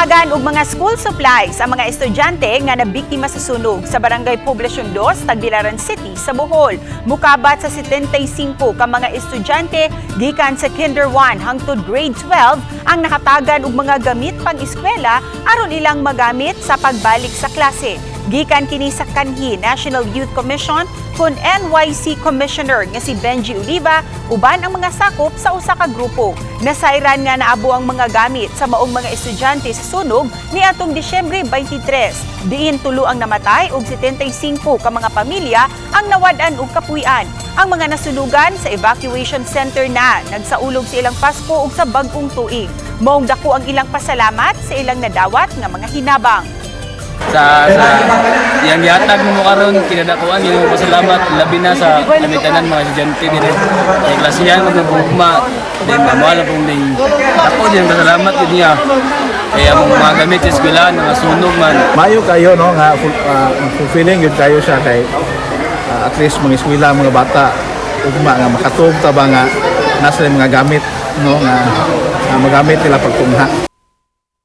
Nahatagan og mga school supplies ang mga estudyante nga nabiktima sa sunog sa Barangay Poblacion 2, Tagbilaran City sa Bohol. Mukabat sa 75 ka mga estudyante gikan sa Kinder 1 hangtod grade 12 ang nakatagan og mga gamit pang-eskwela aron ilang magamit sa pagbalik sa klase. Gikan kini sa kanhi National Youth Commission kun NYC Commissioner nga si Benji Oliva uban ang mga sakop sa usa ka grupo. Nasayran nga naabo ang mga gamit sa maong mga estudyante sa sunog niadtong Disyembre 23. Diin tulo ang namatay ug 75 ka mga pamilya ang nawad-an og kapuy-an. Ang mga nasunugan sa evacuation center na nagsaulog sa ilang Pasko ug sa bag-ong tuig. Maong dako ang ilang pasalamat sa ilang nadawat nga mga hinabang. Sa yang gihatag mo karon kinadakuan yung pasalamat labi na sa lamitanan mga estudyante din sa klasihan magugma din mamala pong ding ako din pasalamat gid niya kaya among mga gamit sa eskwelahan mga sunog man mayo kayo no nga fulfilling yun kayo siya kay at least mga eskwela mga bata ugma nga makatuog ta ba nga nasa mga gamit no nga magamit nila pagtungha.